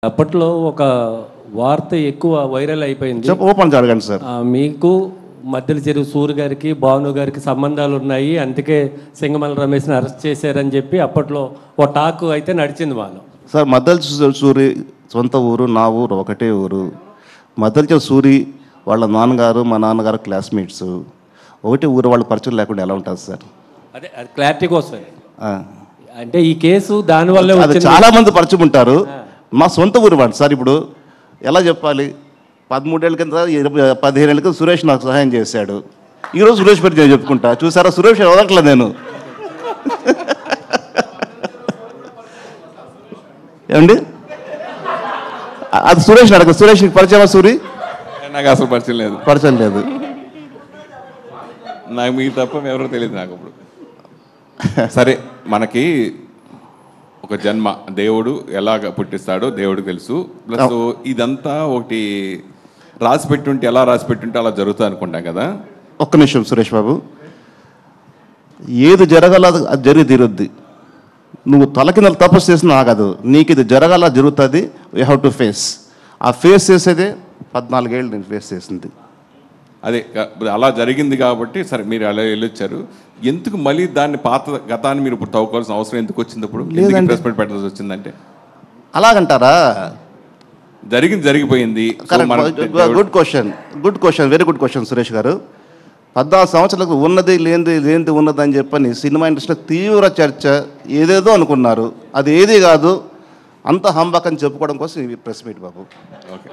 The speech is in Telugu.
అప్పట్లో ఒక వార్త ఎక్కువ వైరల్ అయిపోయింది. ఓపెన్ జరగండి సార్. మీకు మధ్యల చెరువు సూర్య గారికి భాను గారికి సంబంధాలు ఉన్నాయి, అందుకే సింగమల రమేష్ని అరెస్ట్ చేశారని చెప్పి అప్పట్లో ఓ టాక్ అయితే నడిచింది వాళ్ళు. సార్ మద్దల సూరి సొంత ఊరు, నా ఊరు ఒకటే ఊరు. మద్దల సూరి వాళ్ళ నాన్నగారు మా నాన్నగారు క్లాస్మేట్స్. ఒకటే ఊరు, వాళ్ళ పరిచయం లేకుండా ఎలా ఉంటుంది సార్? అదే అది క్లారిటీ కోసం. అంటే ఈ కేసు దానివల్ల చాలా మంది పరిచయం ఉంటారు. మా సొంత ఊరు వాడు సార్. ఇప్పుడు ఎలా చెప్పాలి, 13 ఏళ్ళ కింద 15 ఏళ్ళ కింద సురేష్ నాకు సహాయం చేశాడు. ఈరోజు సురేష్ పేరు నేను చెప్పుకుంటా. చూసారా, సురేష్ వదలట్లేదు నేను. ఏమండి, అది సురేష్ అడగ. సురేష్ పరిచయమా? సూరి నాకు అసలు పరిచయం లేదు. నాకు మీకు తప్ప ఎవరో తెలియదు నాకు. ఇప్పుడు సరే, మనకి ఒక జన్మ దేవుడు ఎలాగ పుట్టిస్తాడో దేవుడికి తెలుసు. ప్లస్ ఇదంతా ఒకటి రాసి పెట్టుంటే, ఎలా రాసి పెట్టుంటే అలా జరుగుతుంది అనుకుంటాం కదా. ఒక్క నిమిషం సురేష్ బాబు, ఏది జరగాల అది జరిగి తీరుద్ది. నువ్వు తలకింద తపస్సు చేసిన ఆగదు. నీకు ఇది జరగాల జరుగుతుంది. You have to face. ఆ ఫేస్ చేసేదే 14 ఏళ్ళు నేను ఫేస్ చేసింది. అదే అలా జరిగింది కాబట్టి సరే మీరు అలా వెళ్ళొచ్చారు. ఎందుకు మళ్ళీ దాన్ని పాత గతాన్ని మీరు ఇప్పుడు తవ్వుకోవాల్సిన అవసరం ఎందుకు వచ్చింది? ఇప్పుడు ప్రెస్మెంట్ పెట్టాల్సి వచ్చిందంటే అలాగంటారా? జరిగిపోయింది. Good question, very good question Suresh గారు. 14 సంవత్సరాలకు ఉన్నది లేనిది ఉన్నది అని చెప్పని సినిమా ఇండస్ట్రీలో తీవ్ర చర్చ. ఏదేదో అనుకున్నారు, అది ఏది కాదు. అంత హంబక్ అని చెప్పుకోవడం కోసం ఈ ప్రెస్ మీట్ బాబు. ఓకే.